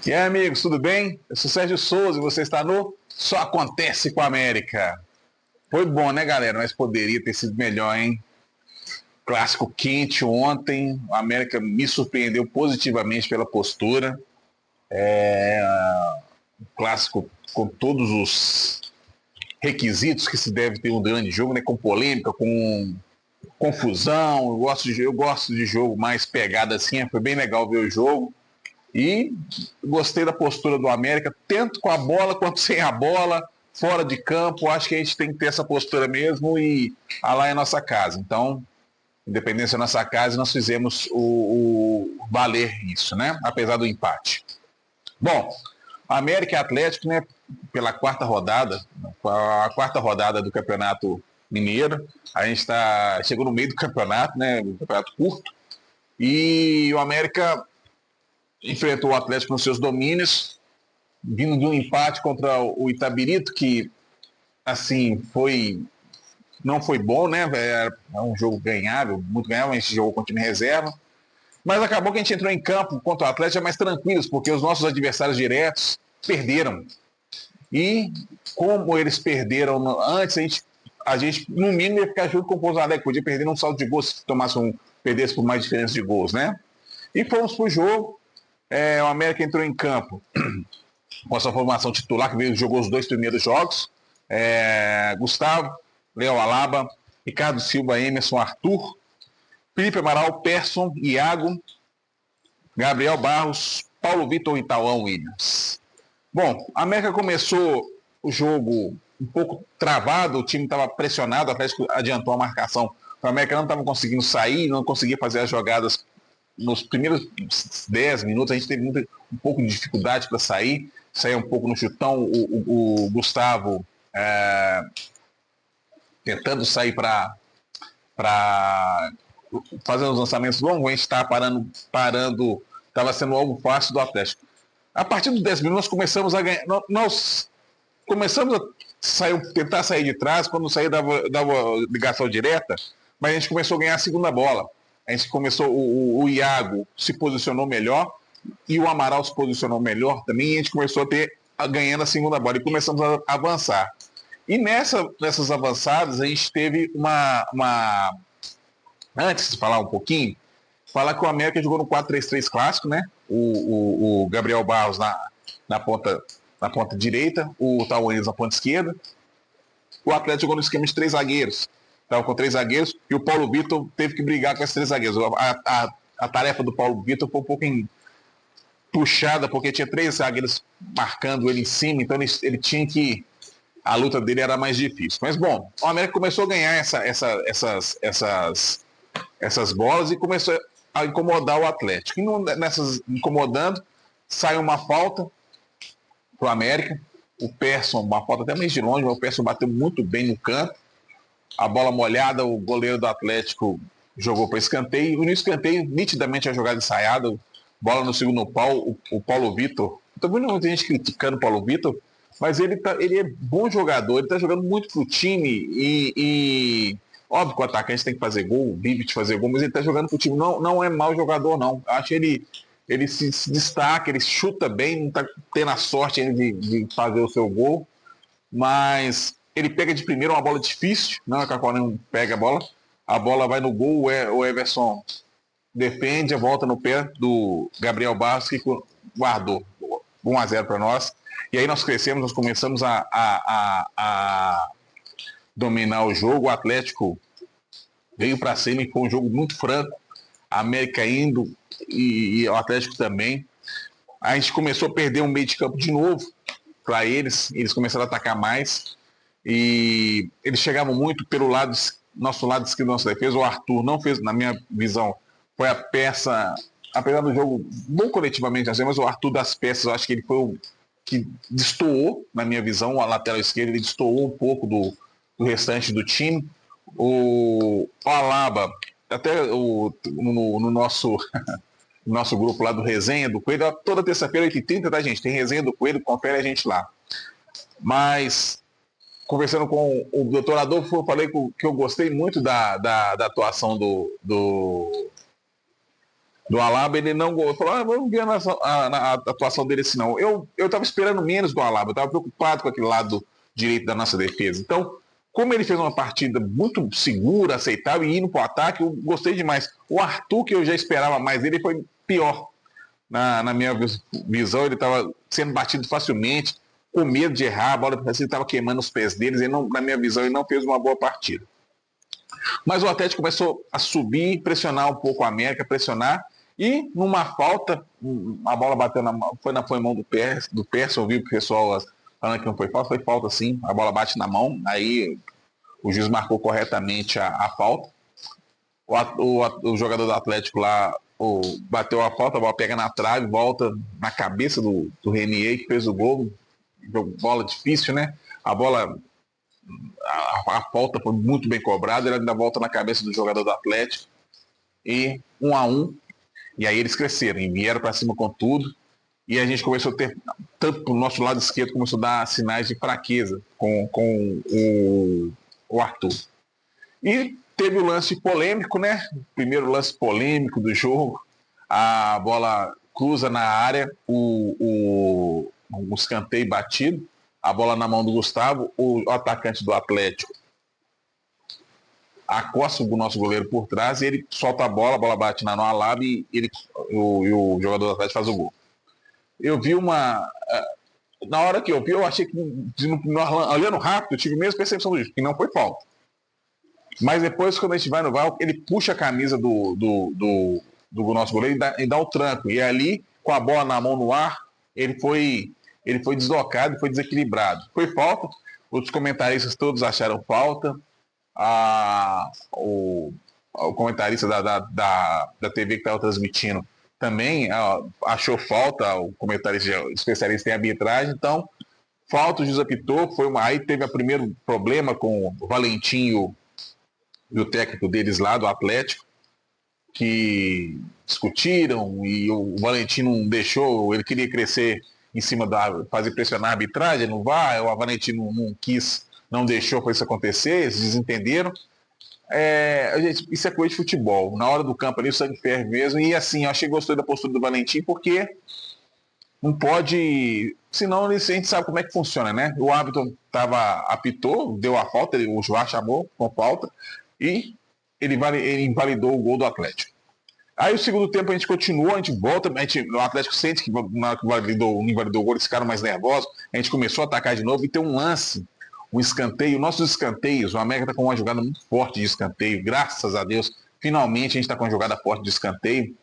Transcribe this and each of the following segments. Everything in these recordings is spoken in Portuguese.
E aí, amigos, tudo bem? Eu sou Sérgio Souza e você está no Só Acontece com a América. Foi bom, né, galera? Mas poderia ter sido melhor, hein? Clássico quente ontem. A América me surpreendeu positivamente pela postura. Um clássico com todos os requisitos que se deve ter um grande jogo, né? Com polêmica, com confusão. Eu gosto de jogo mais pegada assim. Foi bem legal ver o jogo. E gostei da postura do América, tanto com a bola quanto sem a bola, fora de campo. Acho que a gente tem que ter essa postura mesmo e lá é nossa casa. Então, independência é nossa casa, nós fizemos o valer isso, né? Apesar do empate. Bom, América e Atlético, né? Pela a quarta rodada do Campeonato Mineiro. A gente chegou no meio do campeonato, né? Um campeonato curto. E o América enfrentou o Atlético nos seus domínios, vindo de um empate contra o Itabirito, que, assim, não foi bom, né? É um jogo ganhável, muito ganhável, a gente jogou com o time reserva. Mas acabou que a gente entrou em campo contra o Atlético mais tranquilos, porque os nossos adversários diretos perderam. E como eles perderam antes, a gente no mínimo, ia ficar junto com o Pouso Alegre. Podia perder um saldo de gols se perdesse por mais diferença de gols, né? E fomos pro jogo. O América entrou em campo com a sua formação titular, que jogou os 2 primeiros jogos. Gustavo, Léo Alaba, Ricardo Silva, Emerson, Arthur, Felipe Amaral, Persson, Iago, Gabriel Barros, Paulo Vitor e Tauan Williams. Bom, a América começou o jogo um pouco travado, o time estava pressionado, o Atlético adiantou a marcação. O América não estava conseguindo sair, não conseguia fazer as jogadas nos primeiros 10 minutos. A gente teve um pouco de dificuldade para sair um pouco no chutão. O Gustavo tentando sair para fazer os lançamentos longos, a gente estava parando, estava sendo algo fácil do Atlético. A partir dos 10 minutos nós começamos a ganhar, nós começamos a tentar sair de trás. Quando sair dava ligação direta, mas a gente começou a ganhar a segunda bola. A gente começou, o Iago se posicionou melhor e o Amaral se posicionou melhor também, e a gente começou ganhando a segunda bola e começamos a avançar. E nessas avançadas a gente teve antes de falar um pouquinho, falar que o América jogou no 4-3-3 clássico, né? O Gabriel Barros na ponta direita, o Tauan na ponta esquerda. O Atlético jogou no esquema de 3 zagueiros. Estava com 3 zagueiros e o Paulo Vitor teve que brigar com esses 3 zagueiros. A tarefa do Paulo Vitor foi um pouco puxada, porque tinha 3 zagueiros marcando ele em cima, então ele tinha que... A luta dele era mais difícil. Mas, bom, o América começou a ganhar essas bolas e começou a incomodar o Atlético. E nessas incomodando, sai uma falta para o América. O Persson, uma falta até meio de longe, mas o Persson bateu muito bem no canto. A bola molhada, o goleiro do Atlético jogou para escanteio. E no escanteio, nitidamente a jogada ensaiada, bola no segundo pau, o Paulo Vitor. Estou vendo muita gente criticando o Paulo Vitor, mas ele é bom jogador, ele está jogando muito pro time e óbvio que o atacante tem que fazer gol, vive de fazer gol, mas ele está jogando pro time. Não é mau jogador, não. Acho que ele se destaca, ele chuta bem, não está tendo a sorte de fazer o seu gol, mas ele pega de primeira uma bola difícil, não é que a Corinthians pega a bola vai no gol, o Everson defende, volta no pé do Gabriel Barros, que guardou 1-0 para nós. E aí nós crescemos, nós começamos a dominar o jogo. O Atlético veio para cima e foi um jogo muito franco. A América indo e o Atlético também. A gente começou a perder um meio de campo de novo para eles começaram a atacar mais. E eles chegavam muito pelo nosso lado esquerdo da nossa defesa. O Arthur não fez, na minha visão, foi a peça, apesar do jogo bom coletivamente, mas o Arthur das peças, eu acho que ele foi o que destoou, na minha visão, a lateral esquerda, ele destoou um pouco do restante do time. O Alaba, até no nosso grupo lá do Resenha do Coelho, toda terça-feira, 8h30, tá, gente? Tem Resenha do Coelho, confere a gente lá. Mas, conversando com o doutor Adolfo, eu falei que eu gostei muito da atuação do do Alaba, ele não gostou. Falou, vamos ver a atuação dele assim, não. Eu estava esperando menos do Alaba, eu estava preocupado com aquele lado direito da nossa defesa. Então, como ele fez uma partida muito segura, aceitável e indo para o ataque, eu gostei demais. O Arthur, que eu já esperava mais dele, foi pior. Na minha visão, ele estava sendo batido facilmente, com medo de errar, a bola estava queimando os pés deles, na minha visão, ele não fez uma boa partida. Mas o Atlético começou a subir, pressionar um pouco a América, pressionar, e numa falta, a bola bateu foi na mão do Persson, eu vi o pessoal falando que não foi falta sim, a bola bate na mão, aí o juiz marcou corretamente a falta. O jogador do Atlético lá bateu a falta, a bola pega na trave, volta na cabeça do Renier, que fez o gol, bola difícil, né? A bola, a falta foi muito bem cobrada, ele ainda volta na cabeça do jogador do Atlético, e 1-1. E aí eles cresceram e vieram para cima com tudo. E a gente começou a ter, tanto pro nosso lado esquerdo, começou a dar sinais de fraqueza com o Arthur. E teve o lance polêmico, né? O primeiro lance polêmico do jogo. A bola cruza na área, o escanteio batido, a bola na mão do Gustavo, o atacante do Atlético acosta o nosso goleiro por trás e ele solta a bola bate na Alaba e o jogador do Atlético faz o gol. Eu vi na hora que eu vi, eu achei que, olhando rápido, eu tive a mesma percepção do juiz, que não foi falta. Mas depois, quando a gente vai no VAR, ele puxa a camisa do nosso goleiro e dá o tranco. E ali, com a bola na mão no ar, ele foi deslocado, foi desequilibrado. Foi falta, os comentaristas todos acharam falta. O comentarista da TV que estava transmitindo também achou falta, o comentarista especialista em arbitragem, então falta, o juiz apitou, aí teve o primeiro problema com o Valentim e o técnico deles lá do Atlético, que discutiram e o Valentim não deixou, ele queria crescer em cima fazer pressionar a arbitragem, não vai, o Valentim não quis, não deixou para isso acontecer, eles desentenderam. Gente, isso é coisa de futebol. Na hora do campo ali, o sangue ferve mesmo. E assim, eu achei que gostei da postura do Valentim, porque não pode. Senão a gente sabe como é que funciona, né? O árbitro apitou, deu a falta, o Joá chamou com falta, e ele invalidou o gol do Atlético. Aí o segundo tempo a gente continuou, a gente volta, o Atlético sente que na hora que invalidou o gol, eles ficaram mais nervosos, a gente começou a atacar de novo e tem um lance. Um escanteio, nossos escanteios, o América está com uma jogada muito forte de escanteio, graças a Deus, finalmente a gente está com uma jogada forte de escanteio.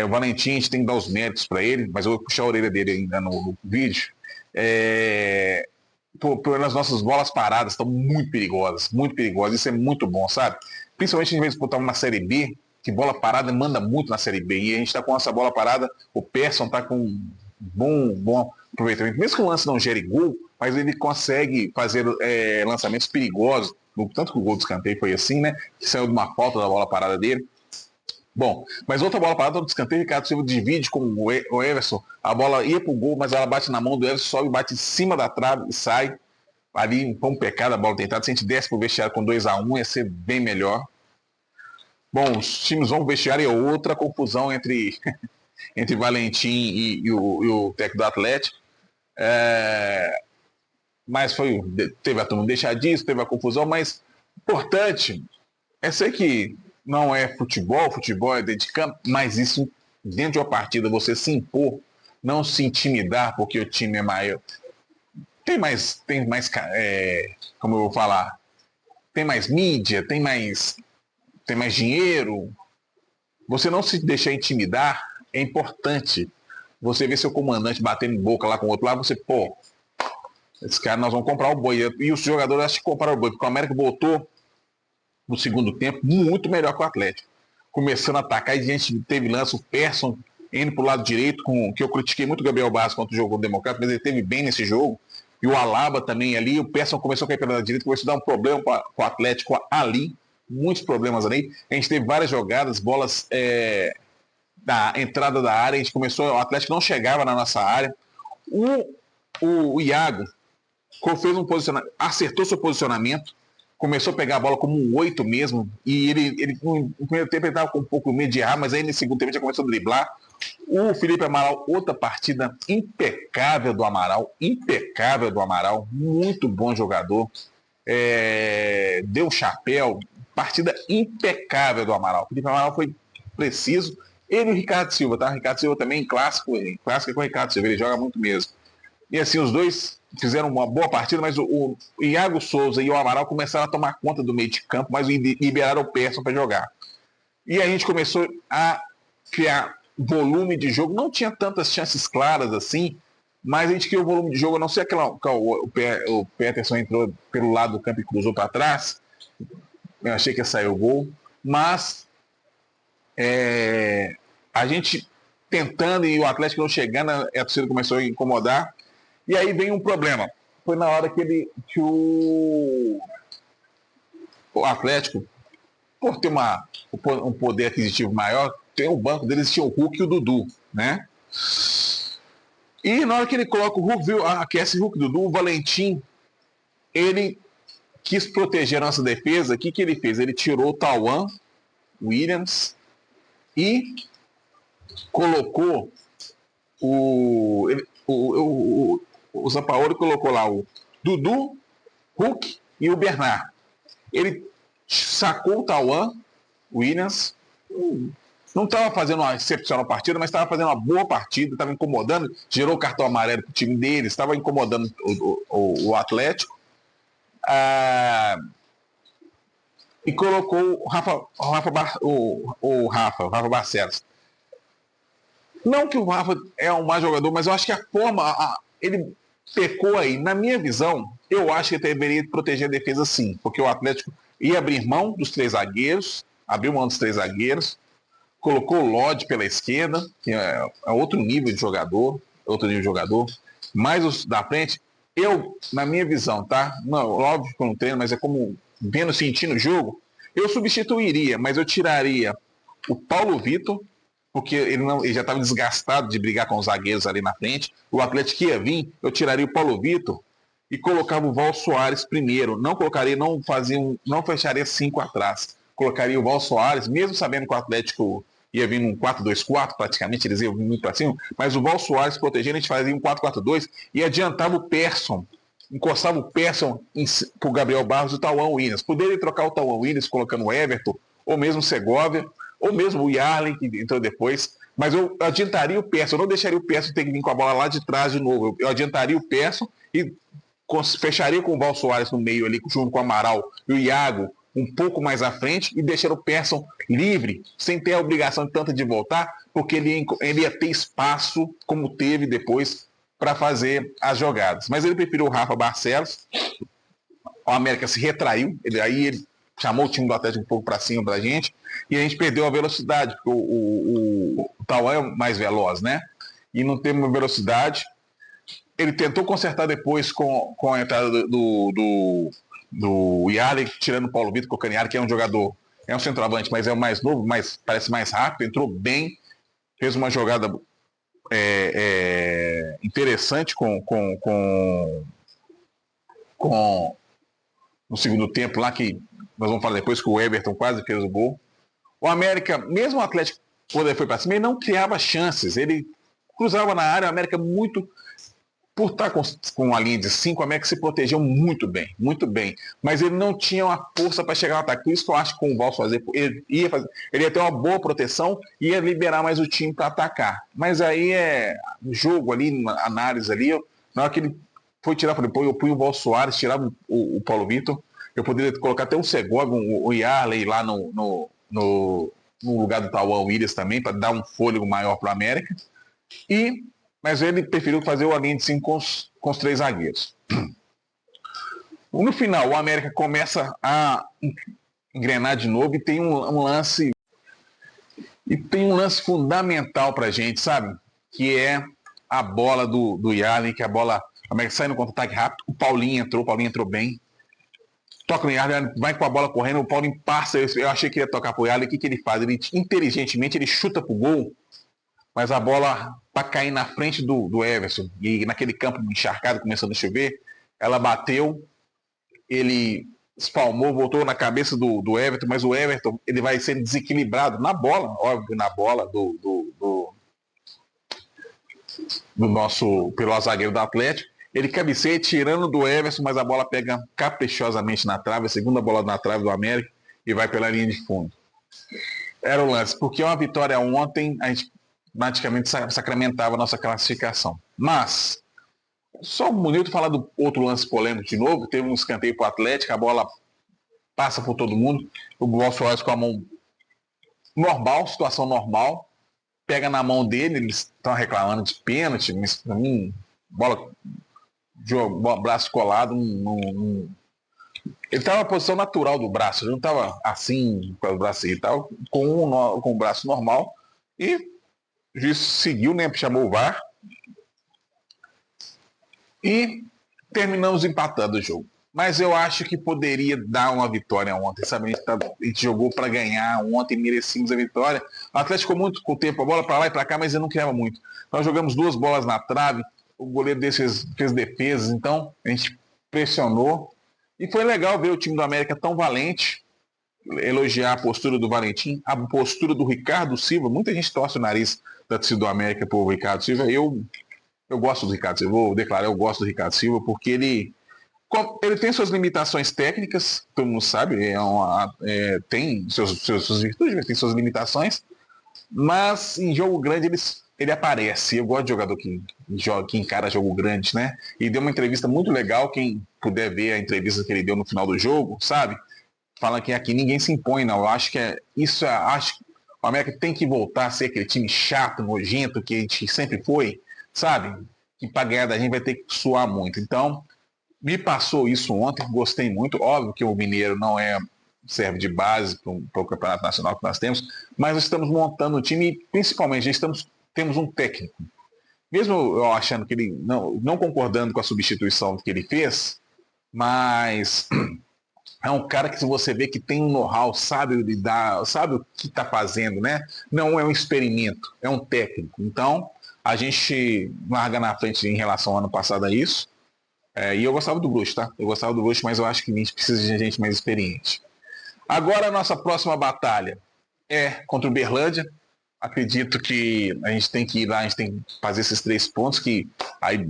O Valentim, a gente tem que dar os méritos para ele, mas eu vou puxar a orelha dele ainda no vídeo. Pelas nossas bolas paradas estão muito perigosas, isso é muito bom, sabe? Principalmente a gente disputar uma Série B, que bola parada manda muito na Série B, e a gente está com essa bola parada, o Persson está com um bom aproveitamento, mesmo que o lance não gere gol, mas ele consegue fazer lançamentos perigosos, tanto que o gol do escanteio foi assim, né? Que saiu de uma falta da bola parada dele. Bom, mas outra bola parada do escanteio, Ricardo Silva divide com o Everson, a bola ia pro gol, mas ela bate na mão do Everson, sobe, bate em cima da trave e sai. Ali foi um pecado a bola tentada, se a gente desse pro vestiário com 2-1, ia ser bem melhor. Bom, os times vão pro vestiário e outra confusão entre Valentim e o técnico do Atlético. Mas teve a turma deixar disso, teve a confusão, mas importante, sei que não é futebol é dentro de campo, mas isso dentro de uma partida, você se impor, não se intimidar porque o time é maior, tem mais como eu vou falar, tem mais mídia, tem mais dinheiro, você não se deixar intimidar, é importante. Você vê seu comandante batendo em boca lá com o outro lado, você, esse cara, nós vamos comprar o boi. E os jogadores acham que compraram o boi, porque o América voltou no segundo tempo muito melhor que o Atlético. Começando a atacar, e a gente teve lance, o Persson indo pro lado direito, que eu critiquei muito o Gabriel Barros quando jogou o Democrata, mas ele teve bem nesse jogo. E o Alaba também ali, o Persson começou a cair pela direita, começou a dar um problema com o Atlético ali, muitos problemas ali. A gente teve várias jogadas, bolas da entrada da área, o Atlético não chegava na nossa área. O Iago fez um posicionamento, acertou seu posicionamento, começou a pegar a bola como um 8 mesmo, e ele no primeiro tempo ele estava com um pouco medo de errar, mas aí no segundo tempo ele já começou a driblar. O Felipe Amaral, outra partida impecável do Amaral, muito bom jogador, deu chapéu, partida impecável do Amaral. O Felipe Amaral foi preciso, ele e o Ricardo Silva, tá? O Ricardo Silva também clássico é com o Ricardo Silva, ele joga muito mesmo. E assim, os dois fizeram uma boa partida, mas o Iago Souza e o Amaral começaram a tomar conta do meio de campo, mas liberaram o Persson para jogar. E a gente começou a criar volume de jogo, não tinha tantas chances claras assim, mas a gente criou volume de jogo, a não sei o Peterson entrou pelo lado do campo e cruzou para trás, eu achei que ia sair o gol, mas a gente tentando e o Atlético não chegando, a torcida começou a incomodar, e aí vem um problema, foi na hora que o Atlético, por ter um poder aquisitivo maior, tem o banco deles, tinha o Hulk e o Dudu, né? E na hora que ele coloca o Hulk, aquece o Hulk e o Dudu, o Valentim, ele quis proteger a nossa defesa. O que ele fez? Ele tirou o Tauan Williams e colocou o Sampaoli colocou lá o Dudu, Hulk e o Bernard. Ele sacou o Tauan Williams, não estava fazendo uma excepcional partida, mas estava fazendo uma boa partida, estava incomodando, gerou cartão amarelo para o time deles, estava incomodando o Atlético. E colocou o Rafa Barcelos. Não que o Rafa é um mau jogador, mas eu acho que a forma, ele pecou aí. Na minha visão, eu acho que ele deveria proteger a defesa sim, porque o Atlético ia abrir mão dos 3 zagueiros, abriu mão dos 3 zagueiros, colocou o Lodge pela esquerda, que é outro nível de jogador, mas os da frente, na minha visão, tá? Não, óbvio que eu não treino, mas é como vendo, sentindo o jogo, eu substituiria, mas eu tiraria o Paulo Vitor, porque ele já estava desgastado de brigar com os zagueiros ali na frente, o Atlético ia vir, eu tiraria o Paulo Vitor e colocava o Val Soares primeiro, não fecharia 5 atrás, colocaria o Val Soares, mesmo sabendo que o Atlético ia vir num 4-2-4, praticamente, eles iam vir muito para cima, mas o Val Soares protegendo, a gente fazia um 4-4-2 e adiantava o Persson, encostava o Persson pro Gabriel Barros e o Tauan Williams. Poderia trocar o Tauan Williams colocando o Everton, ou mesmo o Segovia, ou mesmo o Yarley, que entrou depois, mas eu adiantaria o Persson, eu não deixaria o Persson ter que vir com a bola lá de trás de novo, eu adiantaria o Persson e fecharia com o Val Soares no meio ali, junto com o Amaral e o Iago um pouco mais à frente e deixar o Persson livre, sem ter a obrigação tanto de voltar, porque ele ia ter espaço, como teve depois, para fazer as jogadas. Mas ele preferiu o Rafa Barcelos, o América se retraiu, ele chamou o time do Atlético um pouco para cima para a gente, e a gente perdeu a velocidade, porque o Tauan é mais veloz, né? E não teve uma velocidade. Ele tentou consertar depois com a entrada do Yarley, tirando o Paulo Vitor, colocando o Yarley, que é um jogador, é um centroavante, mas é o mais novo, parece mais rápido, entrou bem, fez uma jogada interessante no segundo tempo lá, que nós vamos falar depois, que o Everton quase fez o gol. O América, mesmo o Atlético quando ele foi para cima, ele não criava chances, ele cruzava na área, o América muito... Por estar com a linha de 5, o América se protegeu muito bem, mas ele não tinha uma força para chegar ao ataque. Por isso que eu acho que com o Val fazer, ele ia ter uma boa proteção e ia liberar mais o time para atacar. Mas aí jogo ali, análise ali, na hora que ele foi tirar, eu punho o Val Soares, tirava o Paulo Vitor, eu poderia colocar até o Segovia, o Yarley lá no lugar do Tauan Williams também, para dar um fôlego maior para o América. Mas ele preferiu fazer o linha de 5 com os 3 zagueiros. No final, o América começa a engrenar de novo e tem um lance. E tem um lance fundamental pra gente, sabe? Que é a bola do Yarley, que a bola. O América sai no contra-ataque rápido. O Paulinho entrou bem. Toca no Yarley, vai com a bola correndo, o Paulinho passa. Eu achei que ia tocar pro Yarley. O que ele faz? Ele inteligentemente ele chuta pro gol. Mas a bola para cair na frente do Everson, e naquele campo encharcado, começando a chover, ela bateu, espalmou, voltou na cabeça do Everton, mas o Everton ele vai ser desequilibrado na bola, óbvio, na bola do nosso pelo zagueiro do Atlético. Ele cabeceia tirando do Everton, mas a bola pega caprichosamente na trave, a segunda bola na trave do América e vai pela linha de fundo. Era o lance, porque uma vitória ontem, a gente praticamente sacramentava a nossa classificação. Mas, só bonito falar do outro lance polêmico de novo, teve um escanteio para o Atlético, a bola passa por todo mundo, o Boa Soares com a mão normal, situação normal, pega na mão dele, eles estão reclamando de pênalti, mas pra mim, bola de braço colado, ele estava na posição natural do braço, ele não estava assim com o braço, ele estava com o braço normal e o juiz seguiu, né, chamou o VAR e terminamos empatando o jogo. Mas eu acho que poderia dar uma vitória ontem, sabe? A gente jogou para ganhar ontem, merecíamos a vitória. O Atlético ficou muito com o tempo, a bola para lá e para cá, mas ele não criava muito. Nós jogamos 2 bolas na trave, o goleiro fez defesas, então a gente pressionou. E foi legal ver o time do América tão valente, elogiar a postura do Valentim, a postura do Ricardo Silva. Muita gente torce o nariz da torcida do América por Ricardo Silva. Eu gosto do Ricardo Silva, vou declarar, eu gosto do Ricardo Silva, porque ele tem suas limitações técnicas, todo mundo sabe, tem suas virtudes, tem suas limitações, mas em jogo grande ele aparece. Eu gosto de jogador que encara jogo grande, né? E deu uma entrevista muito legal, quem puder ver a entrevista que ele deu no final do jogo, sabe? Fala que aqui ninguém se impõe, não. Eu acho que acho que o América tem que voltar a ser aquele time chato, nojento, que a gente sempre foi, sabe? Que para ganhar da gente vai ter que suar muito. Então, me passou isso ontem, gostei muito. Óbvio que o Mineiro não serve de base para o Campeonato Nacional que nós temos, mas nós estamos montando o time e, principalmente, temos um técnico. Mesmo eu achando que ele, não concordando com a substituição que ele fez, mas é um cara que se você vê que tem um know-how, sabe lidar, sabe o que está fazendo, né? Não é um experimento, é um técnico. Então, a gente larga na frente em relação ao ano passado a isso. E eu gostava do Bruxo, tá? Eu gostava do Bruxo, mas eu acho que a gente precisa de gente mais experiente. Agora a nossa próxima batalha é contra o Uberlândia. Acredito que a gente tem que ir lá, a gente tem que fazer esses 3 pontos, que aí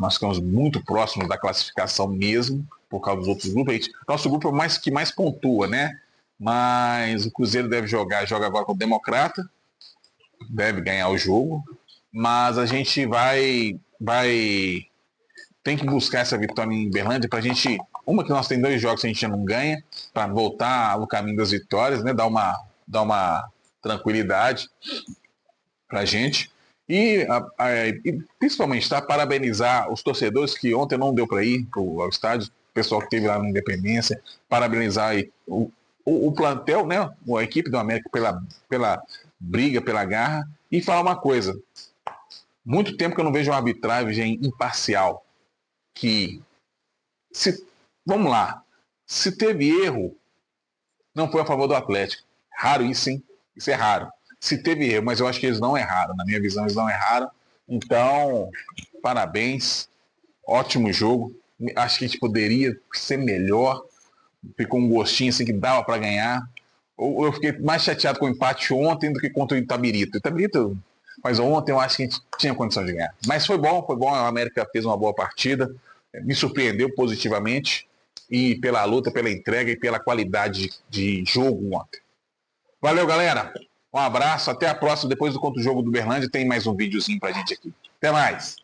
nós ficamos muito próximos da classificação mesmo, por causa dos outros grupos. Nosso grupo é o que mais pontua, né? Mas o Cruzeiro joga agora com o Democrata, deve ganhar o jogo, mas a gente tem que buscar essa vitória em Uberlândia para a gente. Uma que nós tem 2 jogos que a gente já não ganha, para voltar no caminho das vitórias, né? Dar uma tranquilidade para a gente. E principalmente, tá? Parabenizar os torcedores que ontem não deu para ir ao estádio, o pessoal que esteve lá na Independência, parabenizar aí o plantel, né? A equipe do América pela briga, pela garra. E falar uma coisa: muito tempo que eu não vejo uma arbitragem imparcial. Vamos lá, se teve erro, não foi a favor do Atlético. Raro isso, hein? Isso é raro. Se teve erro, mas eu acho que eles não erraram. Na minha visão, eles não erraram. Então, parabéns. Ótimo jogo. Acho que a gente poderia ser melhor. Ficou um gostinho assim que dava para ganhar. Eu fiquei mais chateado com o empate ontem do que contra o Itabirito. Mas ontem eu acho que a gente tinha condição de ganhar. Mas foi bom. A América fez uma boa partida. Me surpreendeu positivamente. E pela luta, pela entrega e pela qualidade de jogo ontem. Valeu, galera. Um abraço. Até a próxima. Depois do contra o jogo do Uberlândia, tem mais um videozinho pra gente aqui. Até mais.